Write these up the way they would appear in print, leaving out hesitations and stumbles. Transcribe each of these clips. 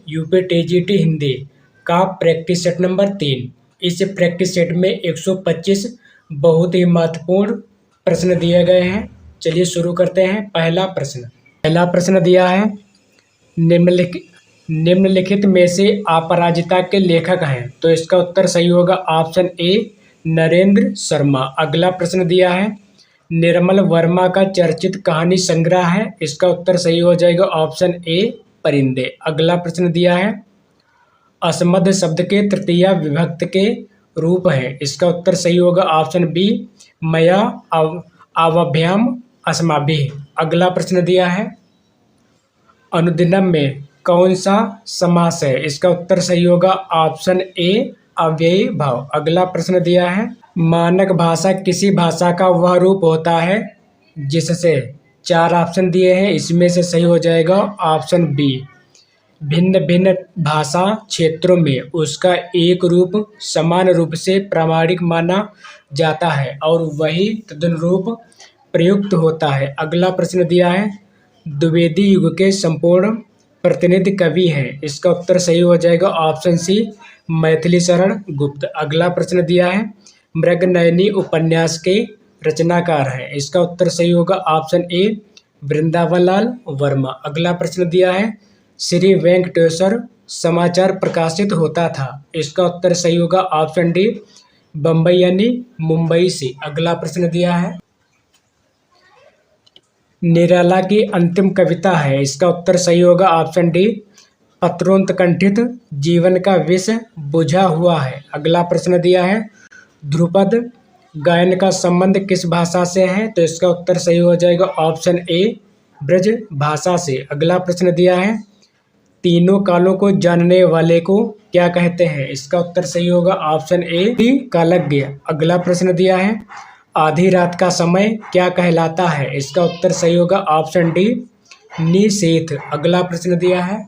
UP TGT Hindi का practice set number 3। इस practice set में 125 बहुत ही महत्वपूर्ण प्रश्न दिए गए हैं। चलिए शुरू करते हैं। पहला प्रश्न दिया है, निम्नलिखित में से अपराजिता के लेखक हैं। तो इसका उत्तर सही होगा ऑप्शन ए नरेंद्र शर्मा। अगला प्रश्न दिया है, निर्मल वर्मा का चर्चित कहानी संग्रह है। इसका उत्तर सही हो जाएगा ऑप्शन ए परिंदे। अगला प्रश्न दिया है, असमर्थ शब्द के तृतीया विभक्त के रूप है। इसका उत्तर सही होगा ऑप्शन बी मया अवभ्याम अस्माभिः। अगला प्रश्न दिया है, अनुदिनम में कौन सा समास है। इसका उत्तर सही होगा ऑप्शन ए अव्ययी भाव। अगला प्रश्न दिया है, मानक भाषा किसी भाषा का वह रूप होता है जिससे, 4 ऑप्शन दिए हैं, इसमें से सही हो जाएगा ऑप्शन बी भिन्न भिन्न भाषा क्षेत्रों में उसका एक रूप समान रूप से प्रामाणिक माना जाता है और वही तदनुरूप प्रयुक्त होता है। अगला प्रश्न दिया है, द्विवेदी युग के संपूर्ण प्रतिनिधि कवि हैं। इसका उत्तर सही हो जाएगा ऑप्शन सी मैथिली शरण गुप्त। अगला प्रश्न दिया है, मृगनयनी उपन्यास के रचनाकार हैं। इसका उत्तर सही होगा ऑप्शन ए वृंदावन लाल वर्मा। अगला प्रश्न दिया है, श्री वेंकटेश्वर समाचार प्रकाशित होता था। इसका उत्तर सही होगा ऑप्शन डी बम्बई यानी मुंबई से। अगला प्रश्न दिया है, निराला की अंतिम कविता है। इसका उत्तर सही होगा ऑप्शन डी पत्रोत्कंठित जीवन का विष बुझा हुआ है। अगला प्रश्न दिया है, ध्रुपद गायन का संबंध किस भाषा से है। तो इसका उत्तर सही हो जाएगा ऑप्शन ए ब्रज भाषा से। अगला प्रश्न दिया है, तीनों कालों को जानने वाले को क्या कहते हैं। इसका उत्तर सही होगा ऑप्शन ए कालज्ञ। अगला प्रश्न दिया है, आधी रात का समय क्या कहलाता है। इसका उत्तर सही होगा ऑप्शन डी निशीथ। अगला प्रश्न दिया है,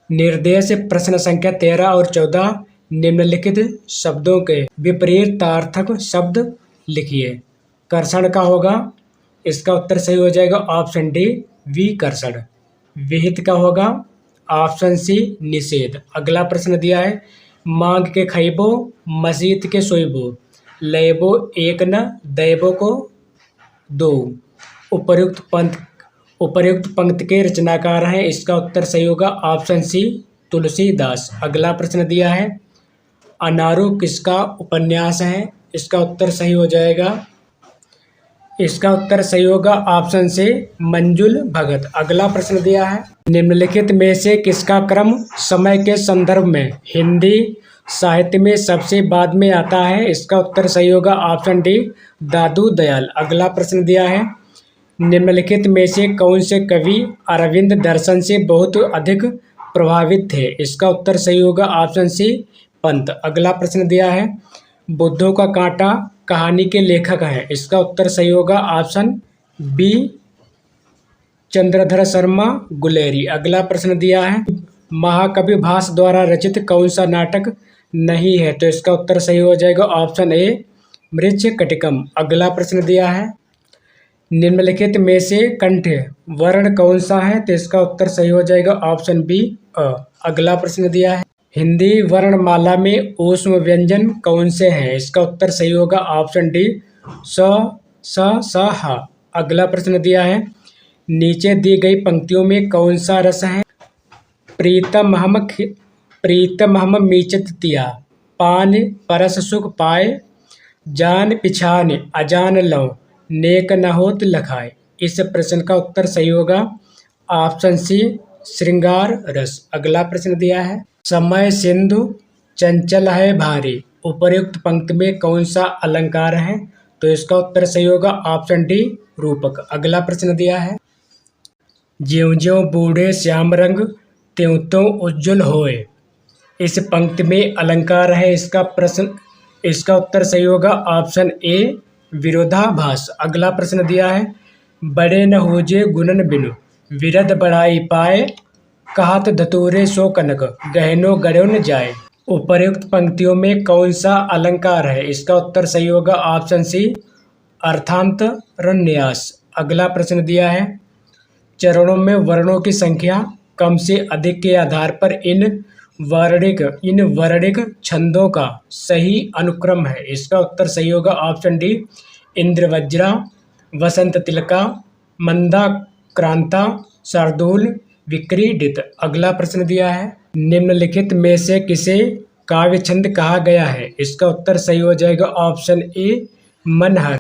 निर्देश प्रश्न संख्या 13 और 14 निम्नलिखित शब्दों के विपरीतार्थक शब्द लिखिए। कर्षण का होगा, इसका उत्तर सही हो जाएगा ऑप्शन डी विकर्षण। विहित का होगा ऑप्शन सी निषेध। अगला प्रश्न दिया है, मांग के खइबो मसीत के सोइबो लयबो एक न दैबो को दो। उपर्युक्त पंक्ति के रचनाकार हैं। इसका उत्तर सही होगा ऑप्शन सी तुलसीदास। अगला प्रश्न दिया है, अनारू किसका उपन्यास है। इसका उत्तर सही हो जाएगा, इसका उत्तर सही होगा ऑप्शन से मंजुल भगत। अगला प्रश्न दिया है, निम्नलिखित में से किसका क्रम समय के संदर्भ में हिंदी साहित्य में सबसे बाद में आता है। इसका उत्तर सही होगा ऑप्शन डी दादू दयाल। अगला प्रश्न दिया है, निम्नलिखित में से कौन से कवि अरविंद दर्शन से बहुत अधिक प्रभावित थे। इसका उत्तर सही होगा ऑप्शन सी पंत। अगला प्रश्न दिया है, बुद्धों का कांटा कहानी के लेखक हैं। इसका उत्तर सही होगा ऑप्शन बी चंद्रधर शर्मा गुलेरी। अगला प्रश्न दिया है, महाकवि भास द्वारा रचित कौन सा नाटक नहीं है। तो इसका उत्तर सही हो जाएगा ऑप्शन ए मृच्छकटिकम। अगला प्रश्न दिया है, निम्नलिखित में से कंठ वर्ण कौन सा है। तो इसका उत्तर सही हो जाएगा ऑप्शन बी अ। अगला प्रश्न दिया है, हिंदी वर्णमाला में ऊष्म व्यंजन कौन से हैं। इसका उत्तर सही होगा ऑप्शन डी स ह। अगला प्रश्न दिया है, नीचे दी गई पंक्तियों में कौन सा रस है। प्रीतम हम मीचत तिया पान परस सुख पाए जान पिछान अजान लो नेक न होत लखाए। इस प्रश्न का उत्तर सही होगा ऑप्शन सी श्रृंगार रस। अगला प्रश्न दिया है, समय सिंधु चंचल है भारी उपर्युक्त पंक्ति में कौन सा अलंकार है। तो इसका उत्तर सही होगा ऑप्शन डी रूपक। अगला प्रश्न दिया है, ज्यों ज्यों बूढ़े श्याम रंग त्यों त्यों उज्ज्वल होए। इस पंक्ति में अलंकार है। इसका उत्तर सही होगा ऑप्शन ए विरोधाभास। अगला प्रश्न दिया है, बड़े न होजे गुणन बिनु विरध बढ़ाई पाए कहत धतूरे सो कनक गहनो गढ़ो न जाए। उपर्युक्त पंक्तियों में कौन सा अलंकार है। इसका उत्तर सही होगा ऑप्शन सी अर्थांतरन्यास। अगला प्रश्न दिया है, चरणों में वर्णों की संख्या कम से अधिक के आधार पर इन वर्णिक छंदों का सही अनुक्रम है। इसका उत्तर सही होगा ऑप्शन डी, इंद्रवज्रा, वसंत तिलका, मंदाक्रांता, शार्दूल, विक्रीडित। अगला प्रश्न दिया है, निम्नलिखित में से किसे काव्य छंद कहा गया है? इसका उत्तर सही हो जाएगा ऑप्शन ए, मनहर।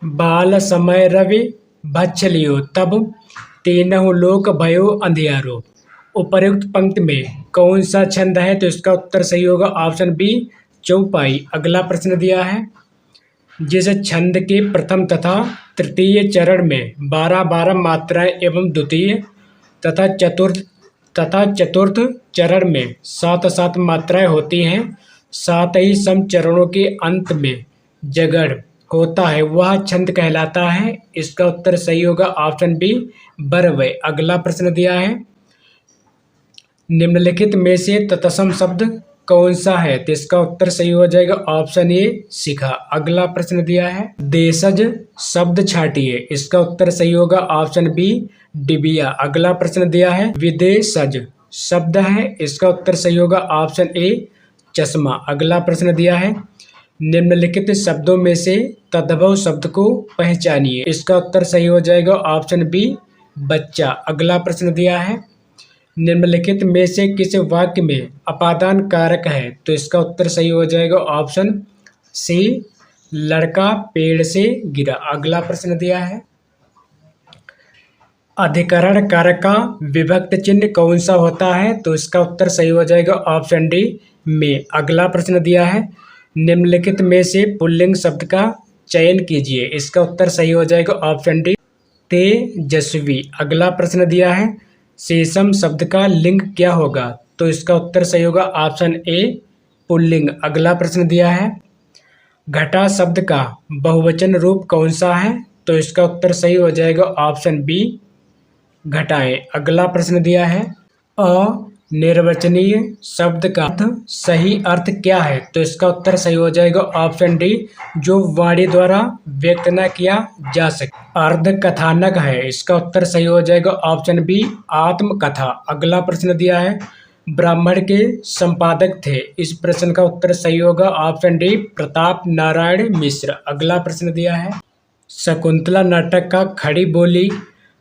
बाल समय रवि भक्ष लियो तब, तीनहु लोक भयो अंधियारो। उपर्युक्त पंक्ति में कौन सा छंद है? तो इसका उत्तर सही होगा ऑप्शन बी, चौपाई। अगला प्रश्न दिया है, जिस छंद के प्रथम तथा तृतीय चरण में 12-12 मात्राएं एवं द्वितीय तथा चतुर्थ चरण में 7-7 मात्राएं होती हैं, साथ ही सम चरणों के अंत में जगड़ होता है, वह छंद कहलाता है। इसका उत्तर सही होगा ऑप्शन बी, बरवय। अगला प्रश्न दिया है, निम्नलिखित में से तत्सम शब्द कौन सा है? तो इसका उत्तर सही हो जाएगा ऑप्शन ए, शिखा। अगला प्रश्न दिया है, देशज शब्द छाटिए। इसका उत्तर सही होगा ऑप्शन बी, डिबिया। अगला प्रश्न दिया है, विदेशज शब्द है। इसका उत्तर सही होगा ऑप्शन ए, चश्मा। अगला प्रश्न दिया है, निम्नलिखित शब्दों में से तद्भव शब्द को पहचानिए। इसका उत्तर सही हो जाएगा ऑप्शन बी, बच्चा। अगला प्रश्न दिया है, निम्नलिखित में से किस वाक्य में अपादान कारक है? तो इसका उत्तर सही हो जाएगा ऑप्शन सी, लड़का पेड़ से गिरा। अगला प्रश्न दिया है, अधिकरण कारक का विभक्त चिन्ह कौन सा होता है? तो इसका उत्तर सही हो जाएगा ऑप्शन डी, में। अगला प्रश्न दिया है, निम्नलिखित में से पुल्लिंग शब्द का चयन कीजिए। इसका उत्तर सही हो जाएगा ऑप्शन डी, तेजस्वी। अगला प्रश्न दिया है, शेषम शब्द का लिंग क्या होगा? तो इसका उत्तर सही होगा ऑप्शन ए, पुल्लिंग। अगला प्रश्न दिया है, घटा शब्द का बहुवचन रूप कौन सा है? तो इसका उत्तर सही हो जाएगा ऑप्शन बी, घटाएं। अगला प्रश्न दिया है, अनिर्वचनीय शब्द का सही अर्थ क्या है? तो इसका उत्तर सही हो जाएगा ऑप्शन डी, जो वाणी द्वारा व्यक्त न किया जा सके। अर्ध कथानक है। इसका उत्तर सही हो जाएगा ऑप्शन बी, आत्मकथा। अगला प्रश्न दिया है, ब्राह्मण के संपादक थे। इस प्रश्न का उत्तर सही होगा ऑप्शन डी, प्रताप नारायण मिश्र। अगला प्रश्न दिया है, शकुंतला नाटक का खड़ी बोली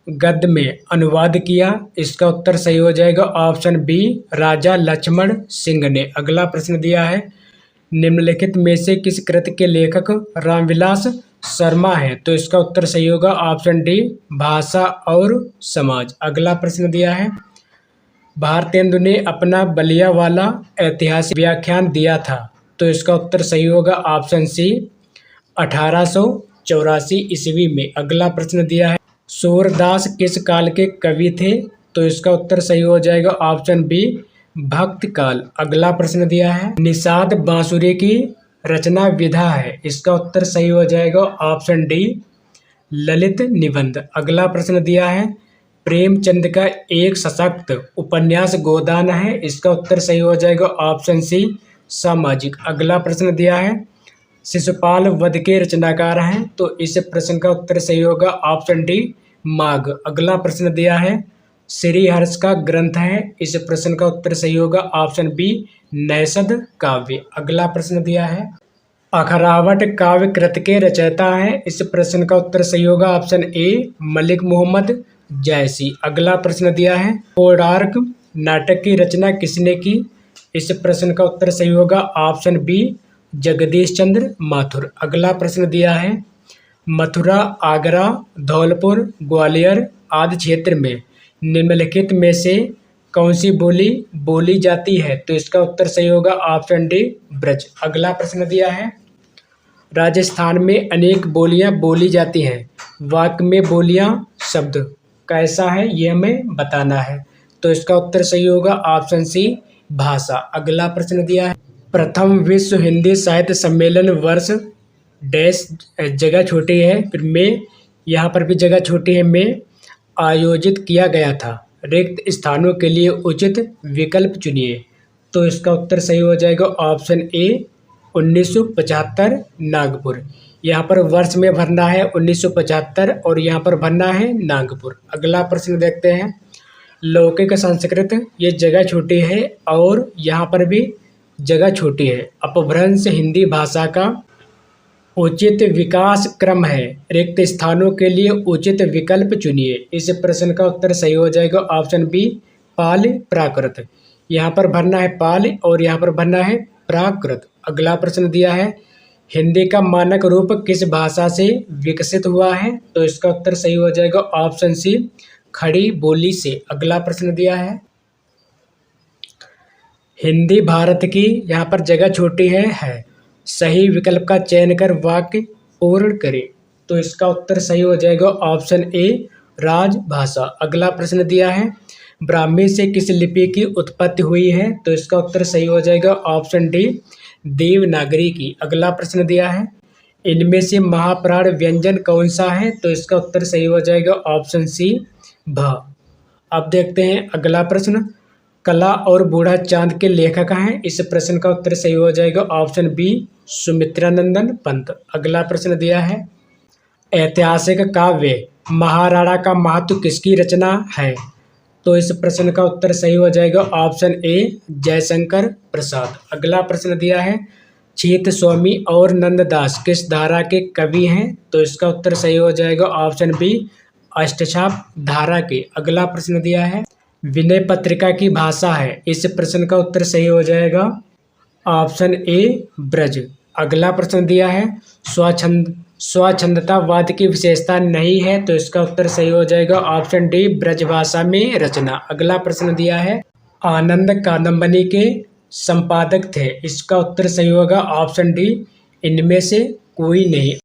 गद्य में अनुवाद किया। इसका उत्तर सही हो जाएगा ऑप्शन बी, राजा लक्ष्मण सिंह ने। अगला प्रश्न दिया है, निम्नलिखित में से किस कृति के लेखक रामविलास शर्मा है? तो इसका उत्तर सही होगा ऑप्शन डी, भाषा और समाज। अगला प्रश्न दिया है, भारतेंदु ने अपना बलिया वाला ऐतिहासिक व्याख्यान दिया था। तो इसका उत्तर सही होगा ऑप्शन सी, 1884 ईस्वी में। अगला प्रश्न दिया है, सूरदास किस काल के कवि थे? तो इसका उत्तर सही हो जाएगा ऑप्शन बी, भक्त काल। अगला प्रश्न दिया है, निषाद बांसुरी की रचना विधा है। इसका उत्तर सही हो जाएगा ऑप्शन डी, ललित निबंध। अगला प्रश्न दिया है, प्रेमचंद का एक सशक्त उपन्यास गोदान है। इसका उत्तर सही हो जाएगा ऑप्शन सी, सामाजिक। अगला प्रश्न दिया है, शिशुपाल वध के रचनाकार हैं। तो इस प्रश्न का उत्तर सही होगा ऑप्शन डी, माघ। अगला प्रश्न दिया है, श्रीहर्ष का ग्रंथ है। इस प्रश्न का उत्तर सही होगा ऑप्शन बी, नैषध काव्य। अगला प्रश्न दिया है, अखरावट काव्य कृत के रचयिता है। इस प्रश्न का उत्तर सही होगा ऑप्शन ए, मलिक मोहम्मद जैसी। अगला प्रश्न दिया है, कोणार्क नाटक की रचना किसने की? इस प्रश्न का उत्तर सही होगा ऑप्शन बी, जगदीश चंद्र माथुर। अगला प्रश्न दिया है, मथुरा, आगरा, धौलपुर, ग्वालियर आदि क्षेत्र में निम्नलिखित में से कौन सी बोली बोली जाती है? तो इसका उत्तर सही होगा ऑप्शन डी, ब्रज। अगला प्रश्न दिया है, राजस्थान में अनेक बोलियां बोली जाती हैं। वाक्य में बोलियां शब्द कैसा है ये हमें बताना है। तो इसका उत्तर सही होगा ऑप्शन सी, भाषा। अगला प्रश्न दिया है, प्रथम विश्व हिंदी साहित्य सम्मेलन वर्ष डैश जगह छोटी है, फिर में यहाँ पर भी जगह छोटी है, में आयोजित किया गया था। रिक्त स्थानों के लिए उचित विकल्प चुनिए। तो इसका उत्तर सही हो जाएगा ऑप्शन ए, 1975 नागपुर। यहाँ पर वर्ष में भरना है 1975 और यहाँ पर भरना है नागपुर। अगला प्रश्न देखते हैं, लौकिक संस्कृत, ये जगह छोटी है और यहाँ पर भी जगह छोटी है। अपभ्रंश हिंदी भाषा का उचित विकास क्रम है। रिक्त स्थानों के लिए उचित विकल्प चुनिए। इस प्रश्न का उत्तर सही हो जाएगा ऑप्शन बी, पाल प्राकृत। यहाँ पर भरना है पाल और यहाँ पर भरना है प्राकृत। अगला प्रश्न दिया है, हिंदी का मानक रूप किस भाषा से विकसित हुआ है? तो इसका उत्तर सही हो जाएगा ऑप्शन सी, खड़ी बोली से। अगला प्रश्न दिया है, हिंदी भारत की, यहाँ पर जगह छोटी है। सही विकल्प का चयन कर वाक्य पूर्ण करें। तो इसका उत्तर सही हो जाएगा ऑप्शन ए, राजभाषा। अगला प्रश्न दिया है, ब्राह्मी से किस लिपि की उत्पत्ति हुई है? तो इसका उत्तर सही हो जाएगा ऑप्शन डी, देवनागरी की। अगला प्रश्न दिया है, इनमें से महाप्राण व्यंजन कौन सा है? तो इसका उत्तर सही हो जाएगा ऑप्शन सी, भ। अब देखते हैं अगला प्रश्न, कला और बूढ़ा चांद के लेखक हैं। इस प्रश्न का उत्तर सही हो जाएगा ऑप्शन बी, सुमित्रानंदन पंत। अगला प्रश्न दिया है, ऐतिहासिक काव्य महाराणा का महत्व किसकी रचना है? तो इस प्रश्न का उत्तर सही हो जाएगा ऑप्शन ए, जयशंकर प्रसाद। अगला प्रश्न दिया है, चीत स्वामी और नंददास किस धारा के कवि हैं? तो इसका उत्तर सही हो जाएगा ऑप्शन बी, अष्टछाप धारा के। अगला प्रश्न दिया है, विनय पत्रिका की भाषा है। इस प्रश्न का उत्तर सही हो जाएगा ऑप्शन ए, ब्रज। अगला प्रश्न दिया है, स्वच्छंदतावाद की विशेषता नहीं है। तो इसका उत्तर सही हो जाएगा ऑप्शन डी, ब्रजभाषा में रचना। अगला प्रश्न दिया है, आनंद कादंबनी के संपादक थे। इसका उत्तर सही होगा ऑप्शन डी, इनमें से कोई नहीं।